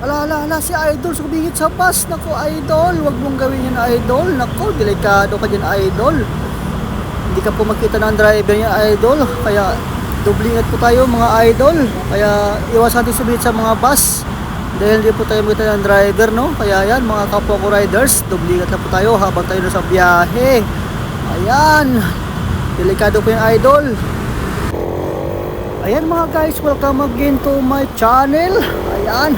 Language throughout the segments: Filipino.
Ala, si Idol sumingit sa bus. Nako, Idol, wag mong gawin yun, Idol. Nako, delikado ka dyan, Idol. Hindi ka po makita ng driver niya, Idol. Kaya, dublingat po tayo, mga Idol. Kaya, iwasan natin sumingit sa mga bus. Dahil hindi po tayo makita ng driver, no? Kaya yan, mga kapwa ko riders, dublingat na po tayo habang tayo nasa biyahe. Ayan. Delikado po yung, Idol. Ayan mga guys, welcome again to my channel. Ayan,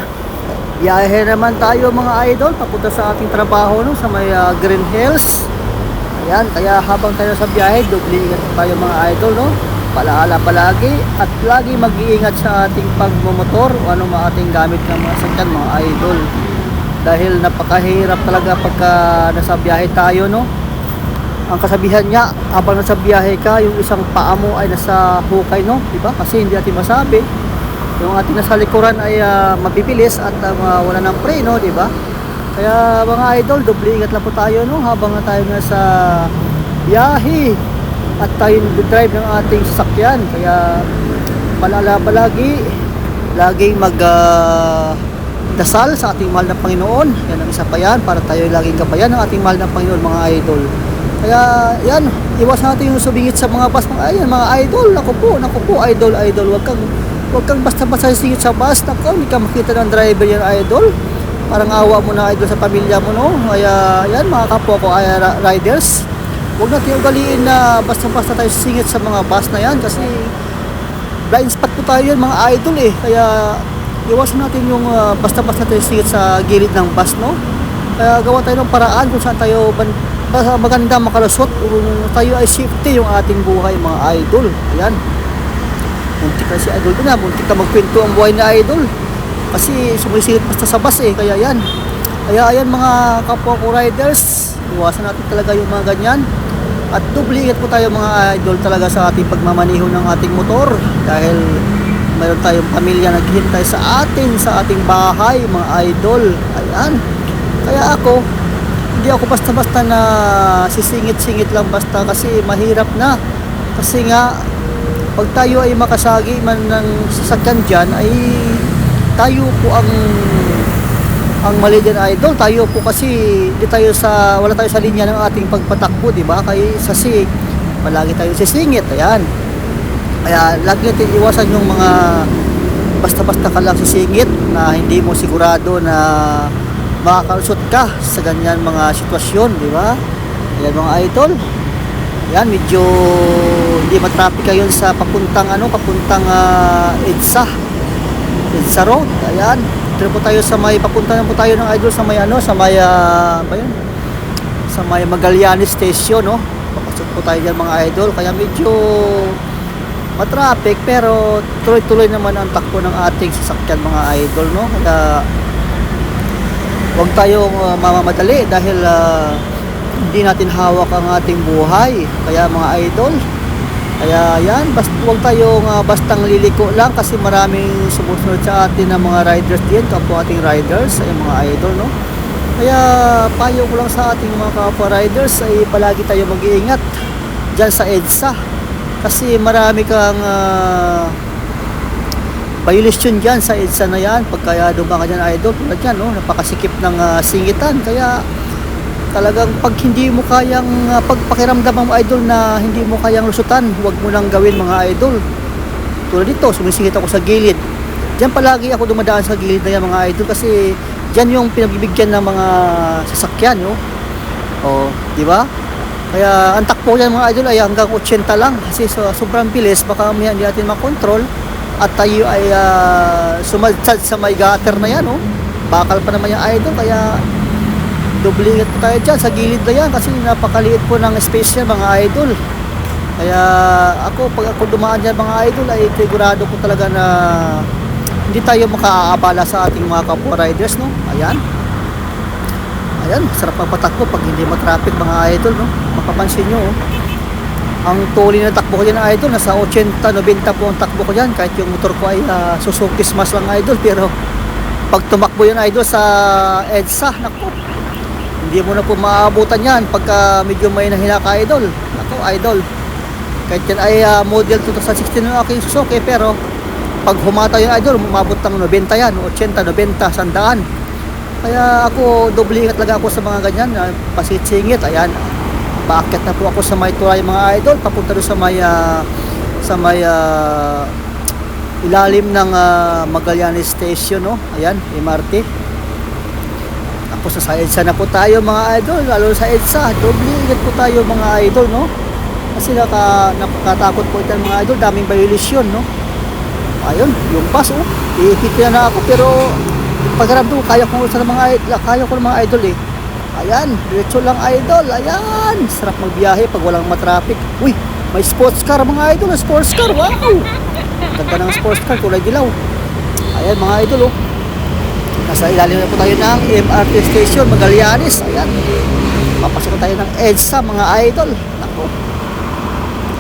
biyahe naman tayo mga idol papunta sa ating trabaho, no, sa may Green Hills. Ayan, kaya habang tayo sa biyahe, dublingat tayo mga idol, no. Palaala palagi at lagi mag-iingat sa ating pagmumotor o ano mga ating gamit ng mga sakyan mga idol. Dahil napakahirap talaga pagka nasa biyahe tayo, no. Ang kasabihan niya, habang nasa biyahe ka, yung isang paa mo ay nasa hukay, no? Diba? Kasi hindi natin masabi. Yung ating nasa likuran ay mabibilis at wala ng preno, diba? Kaya mga idol, doble ingat lang po tayo, no? Habang tayo nasa biyahe at tayo drive ng ating sasakyan. Kaya palala palagi, laging dasal sa ating mahal na Panginoon. Yan ang isa pa yan, para tayo laging kabayan ng ating mahal na Panginoon, mga idol. Kaya yan, iwas natin yung sumingit sa mga bus. Ayan mga idol, naku po, idol, wag kang basta-basta singit sa bus. Naku, hindi ka makita ng driver yan, idol. Parang awa mo na, idol, sa pamilya mo, no? Kaya yan mga kapwa ko riders, huwag natin ugaliin na basta-basta tayo singit sa mga bus na yan. Kasi blind spot po tayo yan mga idol eh. Kaya iwasan natin yung basta-basta tayo singit sa gilid ng bus, no? Kaya gawa tayo ng paraan kung saan tayo maganda makalusot, tayo ay safety yung ating buhay mga idol. Ayan, muntik na si idol doon, muntik na magkwento ang buhay ni idol kasi sumisilip basta sa bus eh. Kaya yan, ayan mga kapwa ko riders, iwasan natin talaga yung mga ganyan at doble ingat po tayo mga idol talaga sa ating pagmamaneho ng ating motor. Dahil mayroon tayong pamilya naghihintay sa ating bahay mga idol. Ayan, kaya hindi ako basta-basta na sisingit-singit lang basta kasi mahirap na. Kasi nga, pag tayo ay makasagi man ng sasakyan dyan, ay tayo po ang mali dyan, idol. Tayo po kasi wala tayo sa linya ng ating pagpatakbo, di ba? Kasi palagi tayo sisingit. Ayan. Kaya lagi natin iwasan yung mga basta-basta ka lang sisingit na hindi mo sigurado na makakalusot ka sa ganyan mga sitwasyon, di ba? Ayan mga idol. Ayan, medyo hindi matraffic ngayon sa papuntang EDSA Road. Ayan, dito po tayo sa may papunta po tayo ng idol sa may sa may Magallanes Station, no? Papasok po tayo diyan mga idol. Kaya medyo matraffic pero tuloy-tuloy naman ang takbo ng ating sasakyan mga idol, no? Kaya huwag tayong mamamadali dahil hindi natin hawak ang ating buhay. Kaya mga idol, kaya yan, huwag tayong bastang liliko lang kasi maraming sumusunod sa atin ng mga riders din, kapwa ating riders, ay mga idol, no? Kaya payo ko lang sa ating mga kapwa riders ay palagi tayo mag-iingat dyan sa EDSA. Kasi marami kang violation dyan sa EDSA na yan pagka dumang ka dyan idol. Tulad yan, no? Napakasikip ng singitan. Kaya talagang pag hindi mo kayang pagpakiramdam ang idol na hindi mo kayang lusutan, huwag mo nang gawin mga idol. Tulad dito, sumisingit ako sa gilid. Diyan palagi ako dumadaan sa gilid na yan mga idol kasi dyan yung pinagbibigyan ng mga sasakyan, no? O, di ba? Kaya ang takbo yan mga idol ay hanggang 80 lang kasi sobrang bilis, baka hindi natin makontrol at tayo ay sumadsad sa may gutter na yan, oh. Bakal pa naman yung idol. Kaya dublingat po tayo dyan sa gilid na yan kasi napakaliit po ng space yan mga idol. Kaya pag ako dumaan dyan mga idol ay sigurado ko talaga na hindi tayo makaabala sa ating mga kapwa riders, no? Ayan, sarap magpatakbo pag hindi matraffic mga idol, no? Mapapansin nyo, oh. Ang tuloy na takbo ko dyan idol, nasa 80-90 po ang takbo ko dyan. Kahit yung motor ko ay Suzuki Smash lang idol. Pero pag tumakbo yun idol sa EDSA, naku, hindi mo na po maabutan yan pagka medyo may nahina ka idol. Naku idol, kahit yan ay model 2016 ng aking Suzuki, pero pag humataw yung idol, umabot ng 90 yan, 80, 90, 100. Kaya ako, doble ingat talaga ako sa mga ganyan, pasitsingit, ayan. Paakyat na po ako sa may tulay mga idol, papunta doon sa may ilalim ng Magallanes Station, no? Ayan, MRT. Tapos sa EDSA na po tayo mga idol, lalo sa EDSA, doble ingat po tayo mga idol, no? Kasi nakakatakot po ito mga idol, daming violation, no? Ayun, yung bus, oh, iikit na ako, pero pagkaramdam ko, kaya ko ng mga idol, eh. Ayan, diretso lang idol, ayan, sarap magbiyahe pag walang matraffic. Uy, may sports car mga idol, sports car, wow! Ganda ng sports car, kulay dilaw. Ayan mga idol, oh. Nasa ilalim na po tayo ng MRT station, Magallanes. Ayan, papasok tayo ng EDSA mga idol. Nako.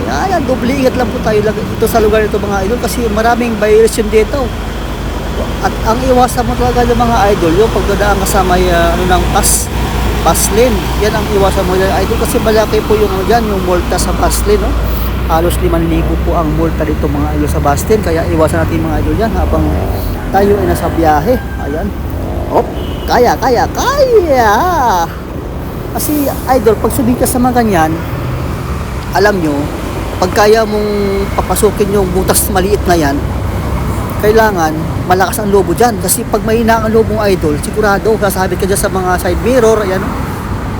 Ayan, doble ingat lang po tayo ito sa lugar nito mga idol, kasi maraming violation dito. At ang iwasan mo talaga ng mga idol, yung pagdadaan ka sa may ng pass lane. Yan ang iwasan mo ng idol, kasi malaki po yung yung multa sa pass lane, no? Halos 5,000 po ang multa dito mga idol sa bus lane, kaya iwasan natin mga idol yan habang tayo ay nasa biyahe. Ayan. Hop, kaya. Kasi idol, pag subi ka sa mga ganyan, alam nyo, pag kaya mong papasukin yung butas maliit na yan, kailangan malakas ang lobo dyan. Kasi pag mahina ang lobong idol, sigurado sasabit ka dyan sa mga side mirror. Ayan,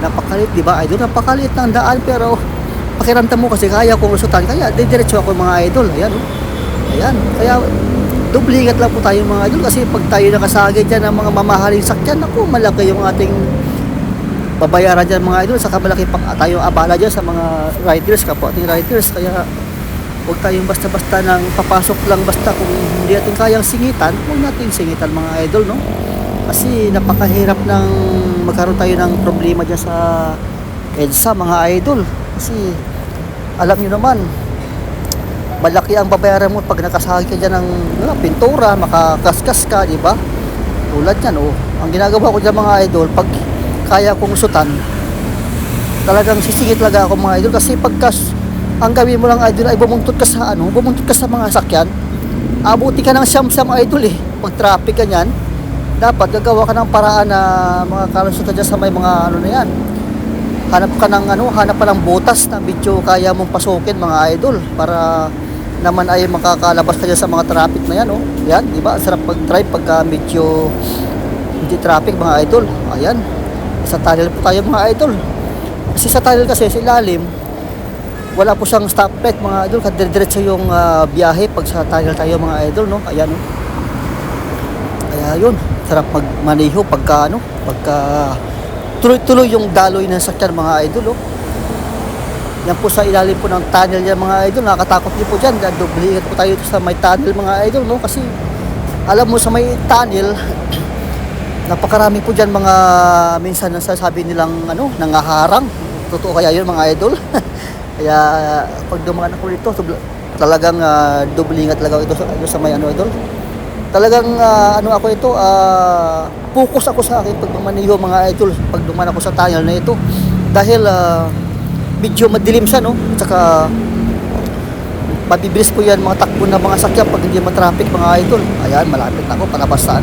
napakalit, di ba idol? Napakalit ng daan, pero pakiramdam mo kasi kaya kong lusutan, kaya didiretso ako mga idol. Ayan, ayan, kaya doble ingat lang po tayo mga idol, kasi pag tayo nakasagay dyan ng mga mamahaling sakyan, ako, malaki yung ating babayaran dyan mga idol, saka malaki pang tayong abala dyan sa mga riders, kapwa ating riders. Kaya huwag tayong basta-basta nang papasok lang basta, kung hindi natin kayang singitan, huwag natin singitan mga idol, no? Kasi napakahirap ng magkaroon tayo ng problema dyan sa EDSA mga idol, kasi alam nyo naman, malaki ang babayaran mo pag nakasahag ka dyan ng pintura, makakaskas ka, di ba? Tulad yan, oh. Ang ginagawa ko dyan mga idol, pag kaya kong sutan, talagang sisingit talaga ako mga idol, kasi pagkas ang gawin mo lang idol ay bumuntot ka sa mga sakyan, abuti ka ng siyam-siyam idol, eh. Pag traffic ganyan, dapat gagawa ka ng paraan na mga kalusot ka dyan sa may mga na yan, hanap ka ng butas na medyo kaya mong pasukin mga idol, para naman ay makakalabas ka dyan sa mga traffic na yan, oh. Yan, di ba? Sarap mag-drive pagka medyo hindi traffic mga idol. Ayan, sa tunnel po tayo mga idol, kasi sa tunnel kasi sa ilalim wala po siyang stoplight mga idol, kadire-diretso yung biyahe pag sa tunnel tayo mga idol, no? Ayan, no? Kaya yun, sarap magmaneho pagka tuloy-tuloy yung daloy ng sakyan mga idol, oh. Yan po sa ilalim po ng tunnel yan mga idol, nakakatakot din po dyan. Doble ingat po tayo sa may tunnel mga idol, no? Kasi alam mo sa may tunnel, napakarami po dyan mga minsan nasasabi nilang nangaharang. Totoo kaya yun mga idol? Kaya pag dumaan ako dito, talagang doble ingat talaga ito sa may idol. Talagang ako ito, focus ako sa akin pag dumaniho mga idol, pag dumaan ako sa tunnel na ito. Dahil medyo madilim siya, no? At saka mabibilis po yan mga takbo ng mga sakyan pag hindi matraffic mga idol. Ayan, malapit na ako palabas sa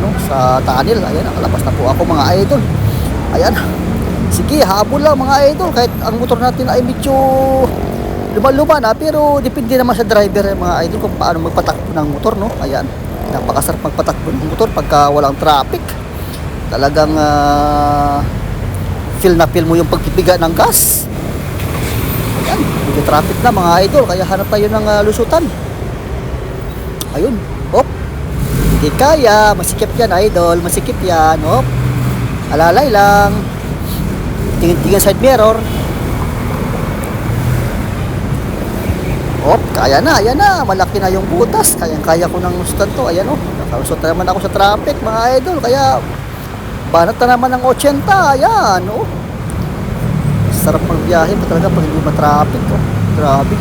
tunnel. Ayan, nakalabas na po ako mga idol. Ayan, sige, habol lang mga idol, kahit ang motor natin ay medyo luman-luman na, pero depende naman sa driver mga idol kung paano magpatakbo ng motor, no? Ayan, napakasarap magpatakbo ng motor pagka walang traffic. Talagang feel na feel mo yung pagpipiga ng gas. Ayan, medyo traffic na mga idol, kaya hanap tayo ng lusutan. Ayun, hop, hindi kaya, masikip yan idol, masikip yan, hop, alalay lang, tingin-tingin side mirror, hop, kaya na, ayan na, malaki na yung butas, kaya ko ng lusutan to. Ayan, oh, nakalusot na naman ako sa traffic mga idol, kaya banat na naman ng 80, ayan, oh. Sarap magbiyahe pa talaga pag hindi matraffic, oh. Grabe.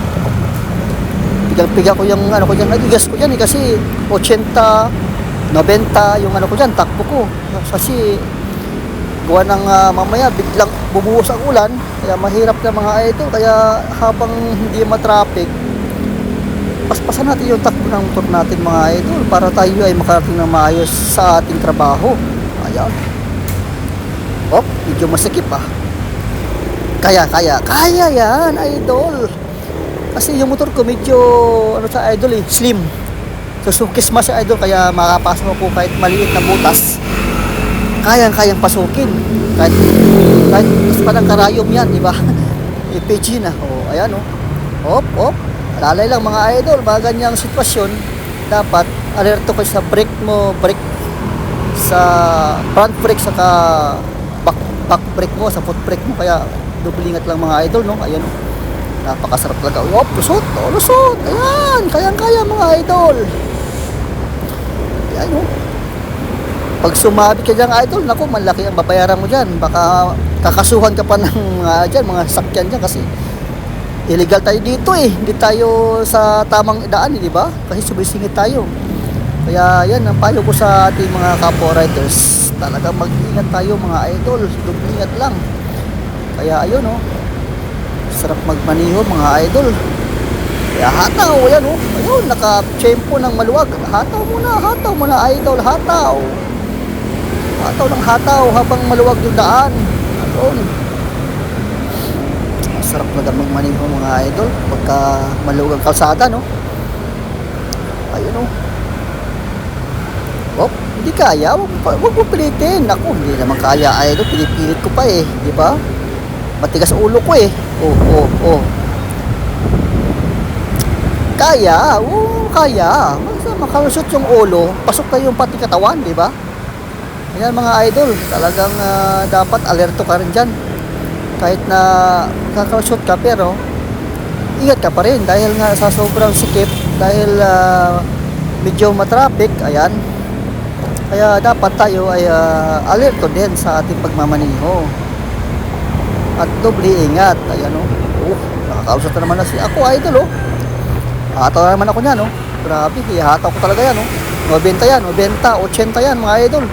Pigang-piga ko yung ko dyan, nag-igas ko dyan, kasi 80, 90 yung ko dyan, takbo ko. Kasi gawa ng mamaya biglang bumuhos ang ulan, kaya mahirap na mga idol. Kaya habang hindi matraffic, paspasan natin yung takbo ng motor natin mga idol para tayo ay makarating ng maayos sa ating trabaho. Ayan. Medyo masikip ah. Kaya yan idol. Kasi yung motor ko medyo sa idol slim. Susukis mas sa idol, kaya makapasok ako kahit maliit na butas. Kayang pasukin. Kahit mas parang karayom yan, di ba? EPG na. Ayan Lalay lang mga idol, mga ganyang sitwasyon, dapat alerto kayo sa brake mo, sa front brake, saka back brake mo, sa foot brake mo, kaya dubulingat lang mga idol, no? Ayan, napakasarap talaga. Lusot, ayan, kaya mga idol. Ayan, pag sumabi ka dyan idol, naku, malaki ang babayaran mo dyan, baka kakasuhan ka pa ng mga sakyan dyan, kasi illegal tayo dito hindi tayo sa tamang daan di ba? Kasi sumisingit tayo. Kaya yan ang payo ko sa ating mga kapwa riders, talaga mag-ingat tayo mga idol, ingat lang. Kaya ayun sarap magmaniho mga idol. Kaya hataw, ayan ayun, naka-tempo ng maluwag. Hataw muna idol, hataw habang maluwag yung daan. Ayun, sarap na damang maniho mga idol pagka maluwag ang kalsada, no? Ayun hindi kaya, wag mo pilitin. Ako, hindi naman kaya idol, pinipilit ko pa di ba? Matigas ulo ko kaya, basta makalusot yung ulo, pasok na yung pati katawan, di ba? Ayan mga idol, talagang dapat alerto ka rin dyan. Kahit na kakalusot ka, pero ingat ka pa rin dahil nga sa sobrang sikip, dahil medyo matraffic. Ayan, kaya dapat tayo ay alerto din sa ating pagmamaniho at doble ingat. Ayan nakakalusot na naman na ako idol hataw na naman ako niyan grabe, hataw ko talaga yan 90 yan, 80 yan mga idol.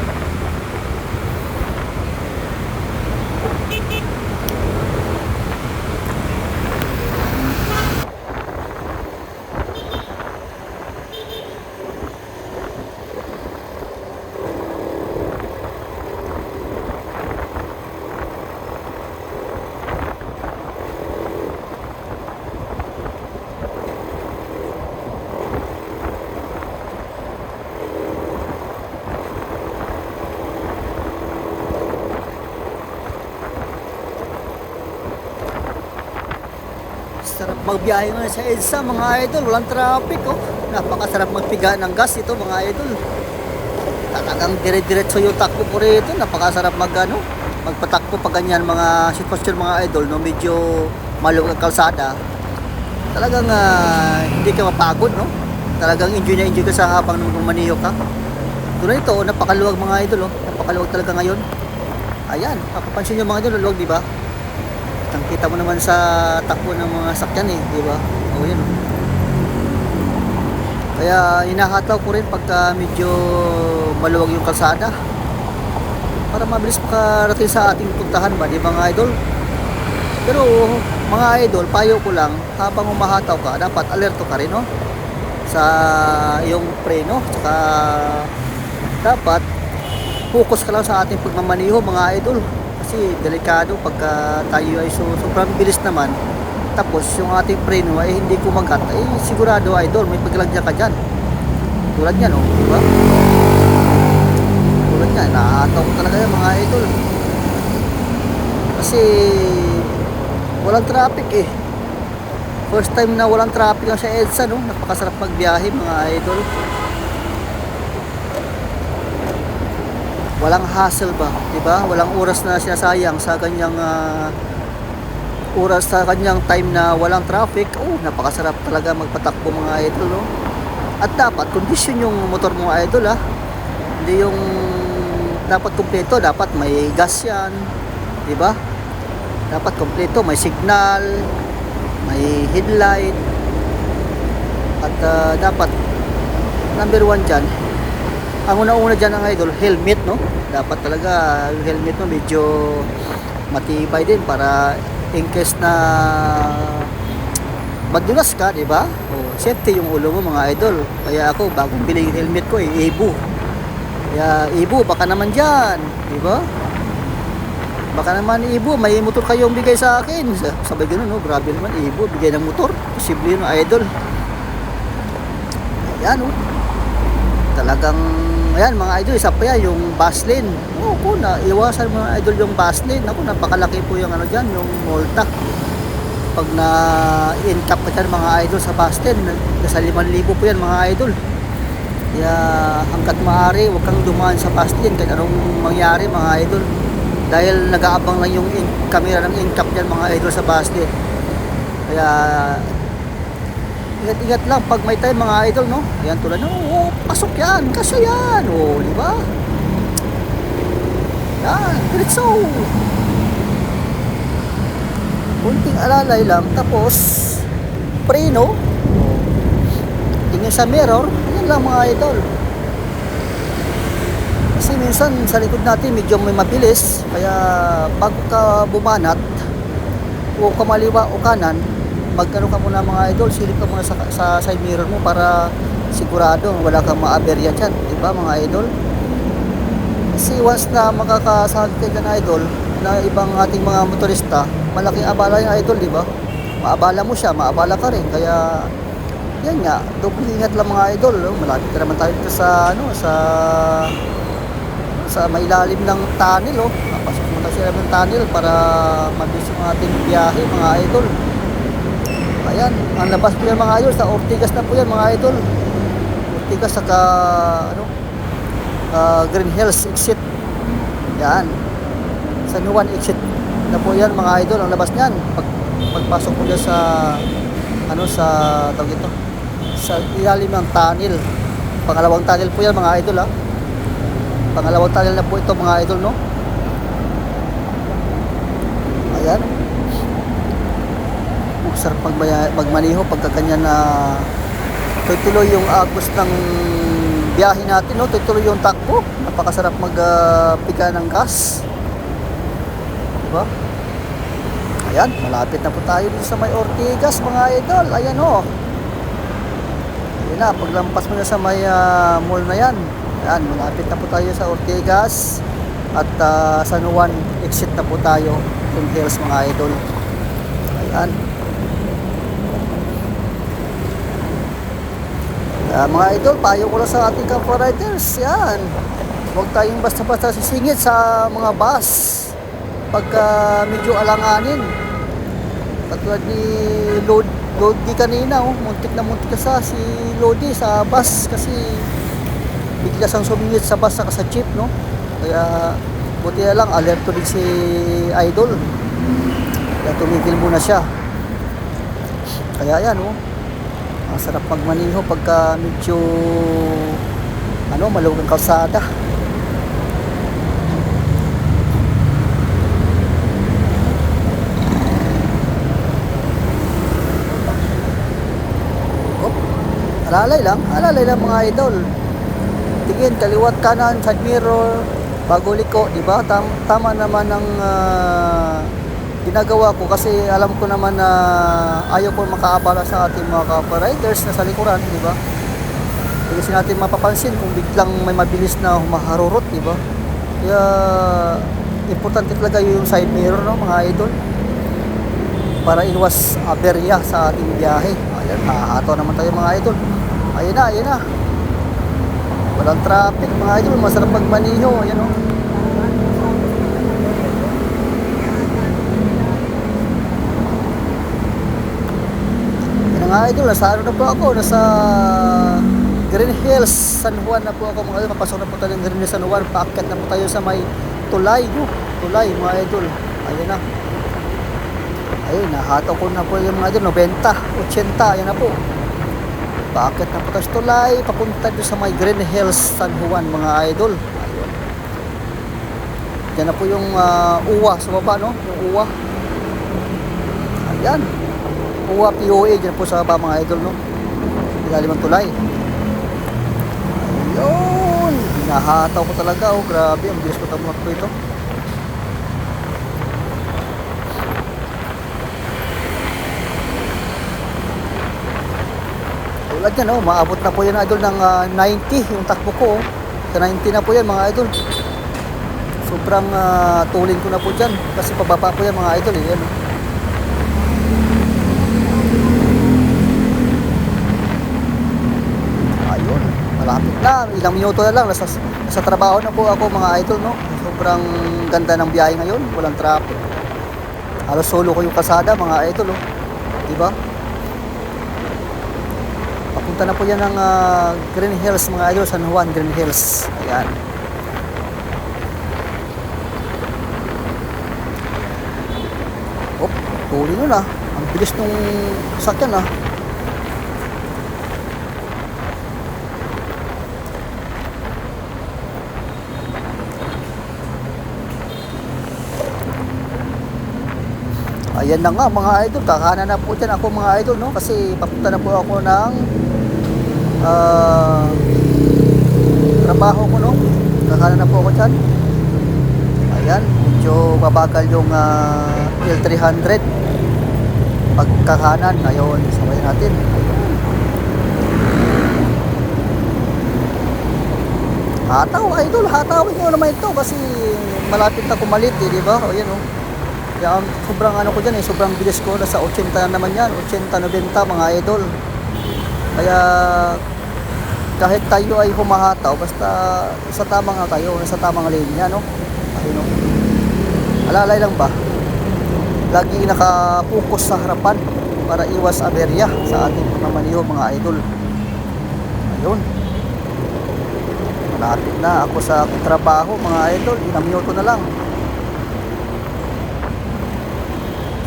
Sarap magbiyahe nga sa EDSA mga idol, walang traffic napakasarap magpiga ng gas ito mga idol. Talagang dire-diretso yung takbo ko rito, napakasarap magpatakbo pag ganyan mga sitwasyon mga idol, medyo maluwag ang kalsada. Talagang hindi ka mapagod talagang enjoy ka sa habang maniho ka. Tulad ito napakaluwag mga idol napakaluwag talaga ngayon. Ayan, mapapansin nyo mga idol, luwag di ba? Kita mo naman sa takbo ng mga sakyan di ba? Yan Kaya hinahataw ko rin pagka medyo maluwag yung kalsada para mabilis makarating sa ating puntahan ba, di ba mga idol? Pero mga idol, payo ko lang, habang umahataw ka, dapat alerto ka rin sa iyong preno, saka dapat focus ka lang sa ating pagmamaniho mga idol. Kasi delikado pagka tayo ay sobrang bilis naman, tapos yung ating preno ay hindi kumagat, sigurado idol may paglagya ka dyan. Tulad yan di ba? Tulad yan, nakahataw ko talaga yan mga idol. Kasi walang traffic first time na walang traffic lang sa EDSA napakasarap magbiyahe mga idol. Walang hassle ba, di ba? Walang oras na sinasayang sa kanyang oras, sa kanyang time na walang traffic. Napakasarap talaga magpatakbo mga idol At dapat kondisyon yung motor mo mga idol hindi yung dapat kumpleto, dapat may gas yan, di ba? Dapat kumpleto, may signal, may headlight, at dapat number 1 dyan, ang una-una dyan ang idol, helmet dapat talaga yung helmet mo medyo matibay din para in case na madulas ka, di ba? O, safety yung ulo mo mga idol. Kaya ako, bagong bili yung helmet ko Ebu. Kaya Ebu, baka naman dyan, di ba? Baka naman Ebu, may motor kayong bigay sa akin. Sabay ganun, no? Grabe naman, Ebu, bigay ng motor. Posible yun, idol. Ayan, no? Talagang, ayan mga idol, isa pa yan, yung Vaseline. Oo, iwasan mga idol yung Vaseline. Ako, napakalaki po yung ano dyan, yung multa. Pag na-incap ka dyan mga idol sa Vaseline, nasa 5,000 po yan mga idol. Kaya hanggat maaari, huwag kang dumaan sa Vaseline kahit anong mangyari mga idol. Dahil nag-aabang lang yung camera ng incap dyan mga idol sa Vaseline. Kaya ingat-ingat lang pag may time mga idol, no? Ayan tulad, no? Pasok yan, kasi yan, di ba? Yan, diretso. Kunting alalay lang, tapos preno, tingin sa mirror, yan lang mga idol. Kasi minsan sa likod natin medyo may mabilis, kaya bago ka bumanat o kamaliwa o kanan, magano ka muna mga idol, silip ka muna sa side mirror mo para sigurado wala kang maaberya dyan, diba mga idol? Kasi once na makakasakit ka dyan idol, na ibang ating mga motorista, malaking abala yung idol, diba? Maabala mo siya, maabala ka rin, kaya yan nga, double ingat lang mga idol, no? Malapit na naman tayo dito sa sa may ilalim ng tunnel, napasok mo na sila ng tunnel para mabilis yung ating biyahe mga idol. Ayan, ang labas po yan mga idol, sa Ortigas na po yan mga idol. Ortigas saka Green Hills exit. Yan, San Juan exit na po yan mga idol, ang labas niyan. Pagpasok po dyan sa sa tawag ito, sa ilalim ng tunnel. Pangalawang tunnel po yan mga idol, pangalawang tunnel na po ito mga idol, no? Ayan, sarap magmaniho pagka kanya na tuloy yung agos ng biyahe natin, no? Tuloy yung takbo, napakasarap magpika ng gas, diba? Ayan, malapit na po tayo dito sa may Ortigas mga idol. Ayan, ayan na, paglampas mo na sa may mall na yan. Ayan, malapit na po tayo sa Ortigas. At San Juan exit na po tayo, Green Hills mga idol. Ayan. Mga idol, payo ko lang sa ating kapwa riders. Yan, huwag tayong basta-basta sisingit sa mga bus pagka medyo alanganin. Katulad ni Lodi kanina, muntik ka si Lodi sa bus kasi bigla sang sumingit sa bus saka sa jeep, no? Kaya buti na lang alerto din si idol, kaya tumigil muna siya. Kaya yan, ang sarap magmaniho pagka medyo maluwag ang kalsada. Alalay lang mga idol. Tingin kaliwat kanan, side mirror, bago liko, di ba? Tama naman ang ginagawa ko kasi alam ko naman na ayaw ko makaabala sa ating mga kapwa-riders na sa likuran, di ba? Kasi natin mapapansin kung biglang may mabilis na humaharurot, di ba? Kaya importante talaga yung side mirror, no, mga idol, para iwas aberya sa ating biyahe. Ayan, nakahataw naman tayo mga idol. Ayan na. Walang traffic mga idol, masarap magmaniho. Ayan, Ayan nga idol, nasa na po ako, nasa Green Hills, San Juan na po ako mga idol. Papasok na po tayo ng Green Hills, San Juan. Paakyat na po tayo sa may tulay, mga idol. Ayan na. Ayun, nahataw ko na po yung mga idol, 90, 80, ayan na po. Bakit na po tayo sa tulay, papunta doon sa may Green Hills, San Juan mga idol. Ayun. Yan na po yung UWA sa baba, no? Yung UWA. Ayan. UWA POA, dyan po sa baba mga idol, no? Ilalim ang tulay. Ayun. Nahataw ko talaga, grabe, ang bilis ko tamakbo ito. Tulad yan, oh, maabot na po yan idol ng 90 yung takbo ko. Oh. Sa 90 na po yan mga idol. Sobrang tulin ko na po dyan. Kasi pababa po yan mga idol. Eh. Yan, oh. Ayun, malapit na. Ilang minuto na lang. Nasa trabaho na po ako mga idol. No? Sobrang ganda ng biyahe ngayon. Walang traffic. Halos solo ko yung kasada mga idol. Oh. Diba? Papunta na po yan ng Green Hills mga idol, San Juan Green Hills. Ayan. Op, huli nun ah. Ang bilis nung sakyan ah. Ayan na nga mga idol, kakanan na po dyan ako mga idol, no? Kasi papunta na po ako ng trabaho ko, no? Kakanan na po ako dyan. Ayan, medyo mabagal yung L300 pagkakanan. Ngayon, sabayan natin. Hataw idol, hatawin nyo naman ito kasi malapit na kumalit eh, di ba? O yan, oh. Kaya sobrang ano ko dyan eh, sobrang bilis ko. Nasa 80 na naman yan, 80-90 mga idol. Kaya kahit tayo ay humahataw, basta sa tamang nga tayo, sa tamang linya, no? Ayun, no? Alalay lang ba? Lagi nakapokus sa harapan para iwas aberya sa ating pamamaniho mga idol. Ayun. Malapit na ako sa trabaho mga idol, ilang minuto na lang.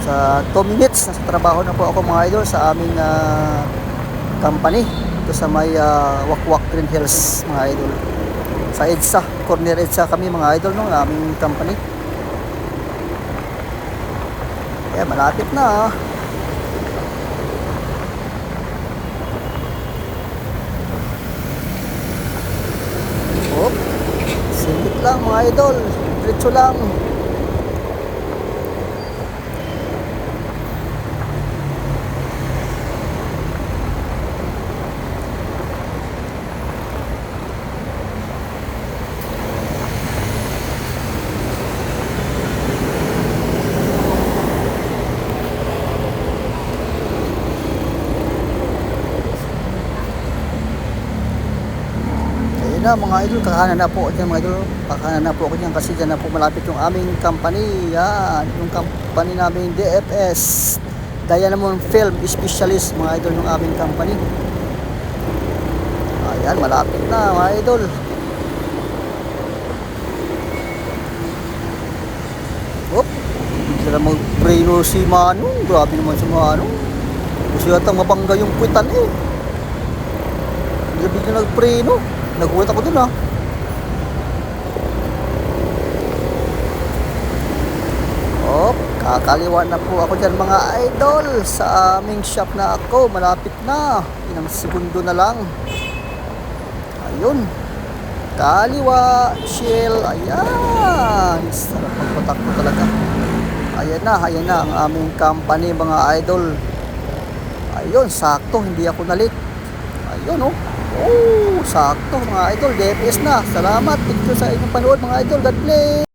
Sa 2 minutes, nasa trabaho na po ako mga idol sa aming company. Ito sa may Wakwak Green Hills mga idol. Sa EDSA, corner EDSA kami mga idol ng aming company. Kaya malapit na. Oh, singit lang mga idol. Diretso lang. Na mga idol, kakanan na po dyan mga idol, kakanan na po ako dyan kasi dyan na po malapit yung aming company. Yan, yung company namin DFS, Diamond Film Specialist mga idol ng aming company. Ayan, malapit na mga idol. Op, hindi na mag-preno si Manong. Grabe naman si Manong. Kasi yata mabangga yung kwitan eh. Hindi na nag-preno. Nagulat ako dun ah. Oh, kakaliwa na po ako dyan mga idol. Sa aming shop na ako. Malapit na. Ilang segundo na lang. Ayun. Kaliwa. Shell. Ayan. Sarap magpatakbo talaga. Ayan na ang aming company mga idol. Ayun, sakto. Hindi ako nalit. Ayun oh. Oh, sakto mga idol, DFS na. Salamat. Thank you sa inyong panood mga idol. God bless.